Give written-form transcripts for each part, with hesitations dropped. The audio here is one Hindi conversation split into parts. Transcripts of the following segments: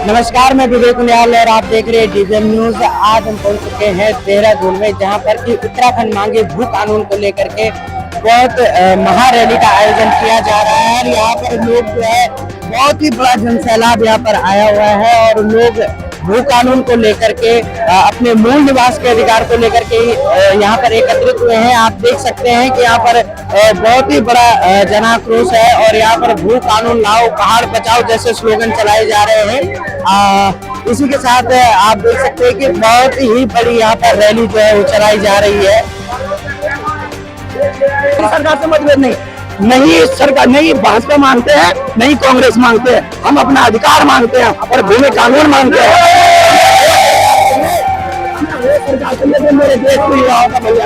नमस्कार, मैं विवेक उनियाल और आप देख रहे हैं डीवीएम न्यूज। आज हम पहुंच चुके हैं देहरादून में, जहां पर कि उत्तराखंड मांगे भू कानून को लेकर के बहुत महारैली का आयोजन किया जा रहा है। और यहाँ पर लोग जो है बहुत ही बड़ा जनसैलाब यहाँ पर आया हुआ है और लोग भू कानून को लेकर के अपने मूल निवास के अधिकार को लेकर के यहाँ पर एकत्रित हुए हैं। आप देख सकते हैं कि यहाँ पर बहुत ही बड़ा जनाक्रोश है और यहाँ पर भू कानून लाओ, पहाड़ बचाओ जैसे स्लोगन चलाए जा रहे हैं। इसी के साथ आप देख सकते हैं कि बहुत ही बड़ी यहाँ पर रैली जो है वो चलाई जा रही है। सरकार से मतभेद नहीं सरकार, नहीं भाजपा मांगते हैं, नहीं कांग्रेस मांगते हैं। हम अपना अधिकार मांगते हैं और भूमि कानून मांगते हैं। सरकार से मेरे देश के युवाओं का भला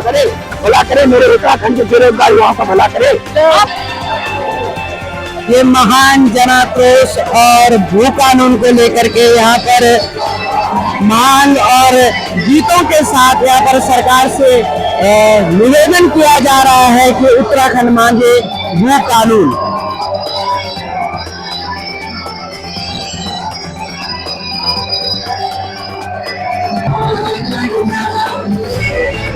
करे, मेरे उत्तराखंड के बेरोजगार युवाओं का भला करे। ये महान जनाक्रोश और भू कानून को लेकर के यहाँ पर मांग और गीतों के साथ यहाँ पर सरकार से निवेदन किया जा रहा है कि उत्तराखंड मांगे भू कानून।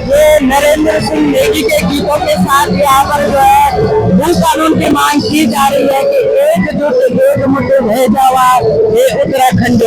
ये नरेंद्र सिंह नेगी के गीतों के साथ यहाँ पर जो है भू कानून की मांग की जा रही है कि एक मुट्ठी भेजा हुआ ये उत्तराखंड।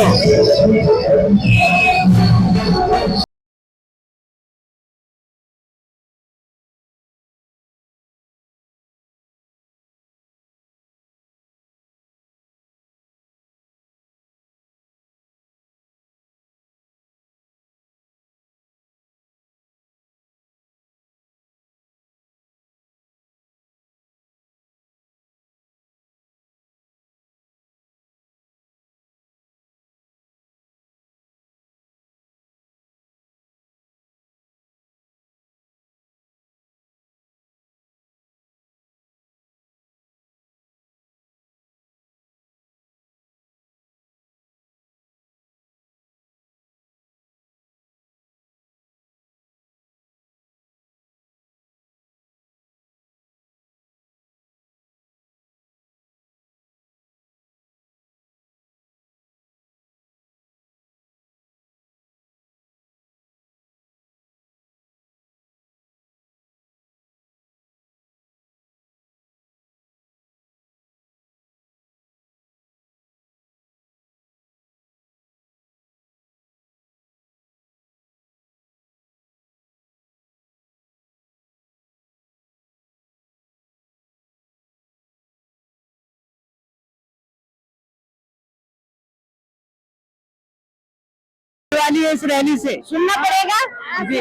वाली है इस रैली से सुनना पड़ेगा जी,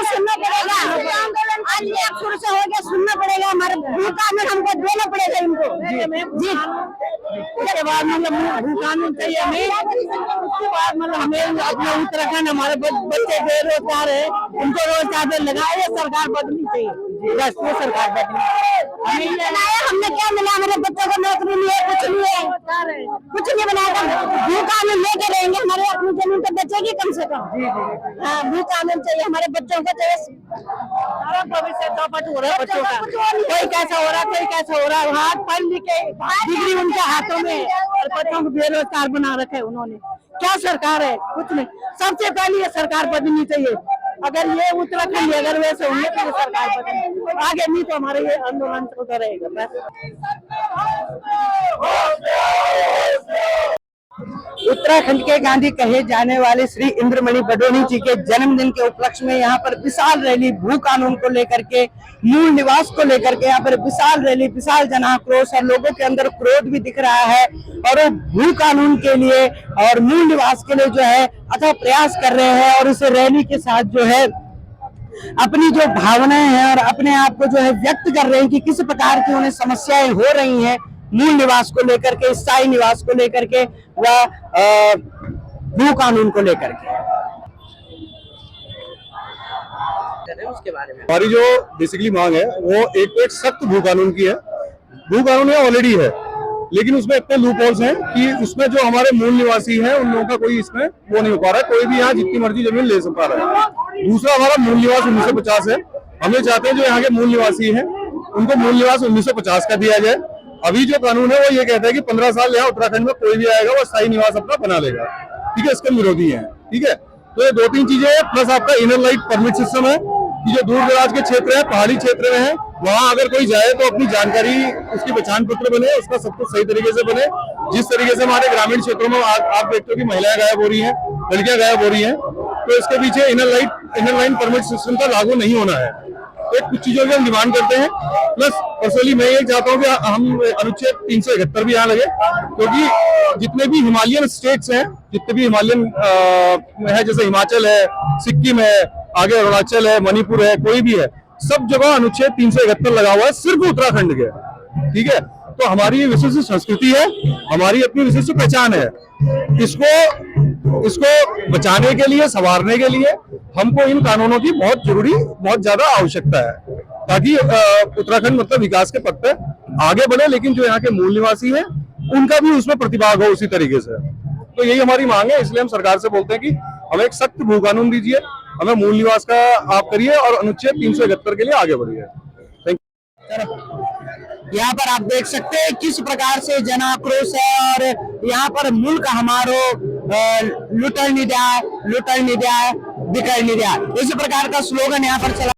सुनना पड़ेगा। आज ये शुरू से हो गया, सुनना पड़ेगा। हमारे भू कानून हमको देना पड़ेगा इनको जी। उसके बाद मतलब भू कानून चाहिए हमें। उसके बाद मतलब हमें अपना उत्तराखंड, हमारे बच्चे बेरोजगार है, उनको रोजगार लगाए, सरकार बदलनी चाहिए। बस ये सरकार बदलनी। हमें बनाया, हमने क्या मिला? हमारे बच्चों को नौकरी नहीं है, कुछ नहीं है, कुछ नहीं बनाया। भू कानून लेके रहेंगे, हमारे अपनी जमीन तो बचेगी कम से कम। हाँ, भू कानून चाहिए, हमारे बच्चों को चाहिए। भविष्य चौपट हो रहा है बच्चों का, कोई कैसा हो रहा है, कोई कैसा हो रहा है। हाथ पढ़ लिख के डिग्री उनके हाथों में और बच्चों को बेरोजगार बना रखे उन्होंने। क्या सरकार है? कुछ नहीं। सबसे पहले ये सरकार बदलनी चाहिए। अगर ये उत्तराखंड अगर वैसे होंगे तो ये सरकार बदलनी, आगे नहीं तो हमारे ये आंदोलन चलता रहेगा बस। उत्तराखंड के गांधी कहे जाने वाले श्री इंद्रमणि बडोनी जी के जन्मदिन के उपलक्ष्य में यहाँ पर विशाल रैली, भू कानून को लेकर के, मूल निवास को लेकर के यहाँ पर विशाल रैली, विशाल जनाक्रोश और लोगों के अंदर क्रोध भी दिख रहा है। और वो भू कानून के लिए और मूल निवास के लिए जो है अथक प्रयास कर रहे हैं और इस रैली के साथ जो है अपनी जो भावनाएं हैं और अपने आप को जो है व्यक्त कर रहे हैं कि किस प्रकार की उन्हें समस्याएं हो रही हैं मूल निवास को लेकर के, स्थायी निवास को लेकर के व भू कानून को लेकर के। उसके बारे में हमारी जो बेसिकली मांग है वो एक सख्त भू कानून की है। भू कानून ऑलरेडी है, लेकिन उसमें इतने लूप होल्स हैं कि उसमें जो हमारे मूल निवासी हैं उन लोगों का कोई इसमें वो नहीं हो पा रहा है। कोई भी यहाँ जितनी मर्जी जमीन ले पा रहा है। दूसरा, हमारा मूल निवास 1950 है। हम ये चाहते हैं जो यहाँ के मूल निवासी हैं उनको मूल निवास 1950 का दिया जाए। अभी जो कानून है वो ये कहता है कि 15 साल यहाँ उत्तराखंड में कोई भी आएगा वो स्थायी निवास अपना बना लेगा, ठीक है, इसके विरोधी है, ठीक है। तो ये 2-3 चीजें हैं, प्लस आपका इनर लाइट परमिट सिस्टम है कि जो दूर दराज के क्षेत्र है, पहाड़ी क्षेत्र में है, वहां अगर कोई जाए तो अपनी जानकारी, उसकी पहचान पत्र बने, उसका सब कुछ सही तरीके से बने। जिस तरीके से हमारे ग्रामीण क्षेत्रों में आप देखते हो कि महिलाएं गायब हो रही हैं, लड़कियां गायब हो रही हैं, तो इसके पीछे इनर लाइन परमिट सिस्टम का लागू नहीं होना है। तो कुछ चीजों की हम डिमांड करते हैं। प्लस पर्सनली मैं ये चाहता हूँ कि हम अनुच्छेद 371 भी यहाँ लगे, क्योंकि जितने भी हिमालयन स्टेट्स हैं, जितने भी हिमालयन है, जैसे हिमाचल है, सिक्किम है, आगे अरुणाचल है, मणिपुर है, कोई भी है, सब जगह अनुच्छेद 371 लगा हुआ है, सिर्फ उत्तराखंड के, ठीक है। तो हमारी विशिष्ट संस्कृति है, हमारी अपनी विशिष्ट पहचान है, इसको बचाने के लिए, संवारने के लिए हमको इन कानूनों की बहुत ज्यादा आवश्यकता है, ताकि उत्तराखंड मतलब विकास के पथ पे आगे बढ़े, लेकिन जो यहाँ के मूल निवासी हैं उनका भी उसमें प्रतिभाग हो उसी तरीके से। तो यही हमारी मांग है, इसलिए हम सरकार से बोलते हैं कि हमें एक सख्त भू कानून दीजिए, हमें मूल निवास का आप करिए और अनुच्छेद 371 के लिए आगे बढ़िए। यहाँ पर आप देख सकते हैं किस प्रकार से जन आक्रोश है, और यहाँ पर मुल्क हमारो लुटर नहीं दिया, बिकर नहीं दिया, इस प्रकार का स्लोगन यहाँ पर चला।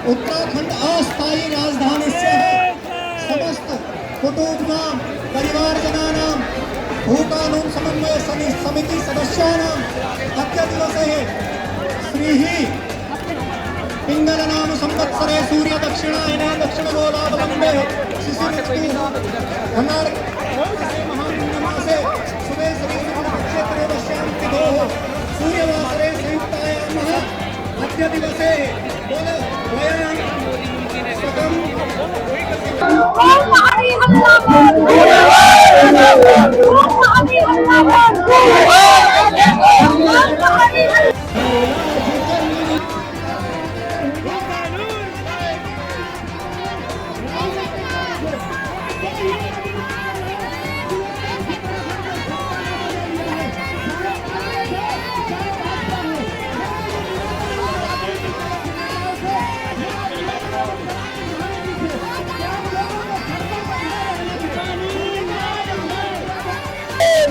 उत्तराखंड अस्थायी राजधानी समस्त कुटुंबानां परिवारजनानां भूकानून समन्वय समिति सदस्यानां अद्य दिवसे श्रीः पिंगलनाम संवत्सरे सूर्य दक्षिणायने दक्षिणगोलावलम्बे शिशिरऋतु महामासे शुभे श्रीक्षेत्रे दश्यान्तिगोः सूर्यवासरे संयुक्तायामः अद्य दिवसे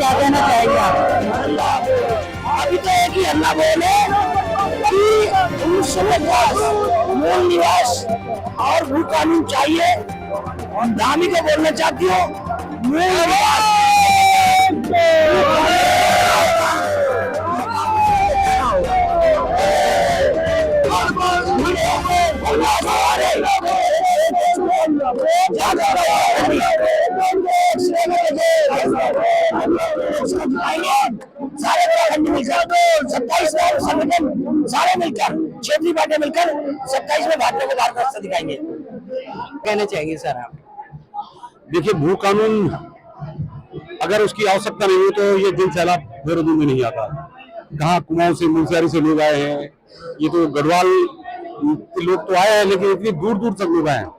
क्या कहना चाहेंगे आप? अभी तो एक ही हल्ला बोले कि 1950 मूल निवास और भू कानून चाहिए, और धामी को बोलना चाहती हूँ मूल निवास सारे उत्तराखंड मिलकर 27 संगठन सारे मिलकर क्षेत्रीय पार्टियां मिलकर 27 में भाजपा को बार रास्ता दिखाएंगे। कहना चाहेंगे सर आप? देखिए, भू कानून अगर उसकी आवश्यकता नहीं हो तो ये जन सैलाब देहरादून में नहीं आता। कहाँ कुमाऊं से, मुनस्यारी से लोग आए हैं, ये तो गढ़वाल के लोग तो आए हैं, लेकिन इतनी दूर दूर तक लोग आए हैं।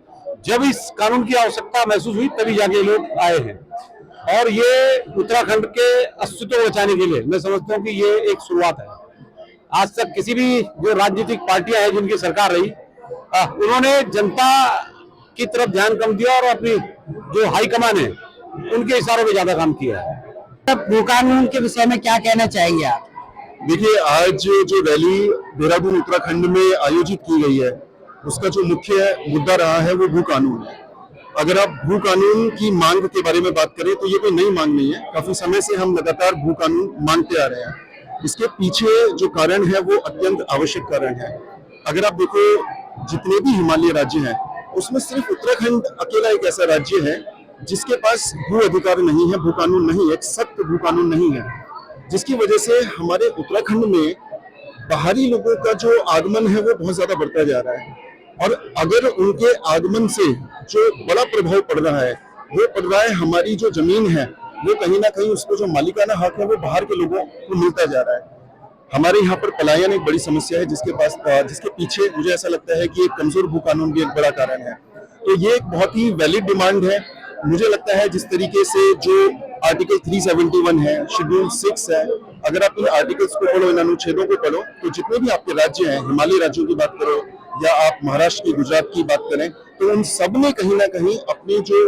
जब इस कानून की आवश्यकता महसूस हुई तभी जाके लोग आए हैं, और ये उत्तराखंड के अस्तित्व को बचाने के लिए मैं समझता हूँ कि ये एक शुरुआत है। आज तक किसी भी जो राजनीतिक पार्टियां हैं जिनकी सरकार रही, उन्होंने जनता की तरफ ध्यान कम दिया और अपनी जो हाईकमान है उनके इशारों में ज्यादा काम किया है। भू कानून के विषय में क्या कहना चाहेंगे आप? देखिए, आज जो रैली देहरादून उत्तराखंड में आयोजित की गई है, उसका जो मुख्य मुद्दा रहा है वो भू कानून है। अगर आप भू कानून की मांग के बारे में बात करें तो ये कोई नई मांग नहीं है। काफी समय से हम लगातार भू कानून मांगते आ रहे हैं। इसके पीछे जो कारण है वो अत्यंत आवश्यक कारण है। अगर आप देखो, जितने भी हिमालय राज्य हैं उसमें सिर्फ उत्तराखंड अकेला एक ऐसा राज्य है जिसके पास भू अधिकार नहीं है, भू कानून नहीं है, एक सख्त भू कानून नहीं है, जिसकी वजह से हमारे उत्तराखंड में बाहरी लोगों का जो आगमन है वो बहुत ज्यादा बढ़ता जा रहा है। और अगर उनके आगमन से जो बड़ा प्रभाव पड़ रहा है वो पड़ रहा है हमारी जो जमीन है, वो कहीं ना कहीं उसको जो मालिकाना हक है वो बाहर के लोगों को मिलता जा रहा है। हमारे यहाँ पर पलायन एक बड़ी समस्या है, जिसके पीछे मुझे ऐसा लगता है कि एक कमजोर भू कानून भी एक बड़ा कारण है। तो ये एक बहुत ही वैलिड डिमांड है। मुझे लगता है जिस तरीके से जो आर्टिकल 371 है, शेड्यूल 6 है, अगर आप इन आर्टिकल्स को पढ़ो, इन अनुच्छेदों को पढ़ो, तो जितने भी आपके राज्य हैं, हिमालयी राज्यों की बात करो या आप महाराष्ट्र की, गुजरात की बात करें, तो उन सब ने कहीं ना कहीं अपने जो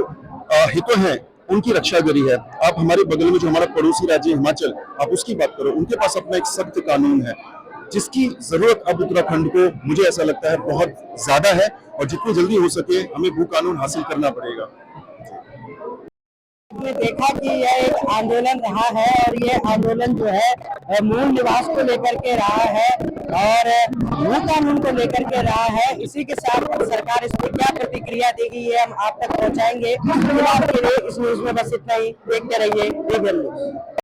हितों हैं उनकी रक्षा करी है। आप हमारे बगल में जो हमारा पड़ोसी राज्य हिमाचल, आप उसकी बात करो, उनके पास अपना एक सख्त कानून है, जिसकी जरूरत अब उत्तराखंड को मुझे ऐसा लगता है बहुत ज्यादा है, और जितनी जल्दी हो सके हमें भू कानून हासिल करना पड़ेगा। हमने देखा कि यह एक आंदोलन रहा है, और ये आंदोलन जो है मूल निवास को लेकर के रहा है और भू कानून को लेकर के रहा है। इसी के साथ सरकार इस पर क्या प्रतिक्रिया देगी ये हम आप तक पहुंचाएंगे। फिलहाल के लिए इस न्यूज में बस इतना ही। देखते रहिए DBN न्यूज।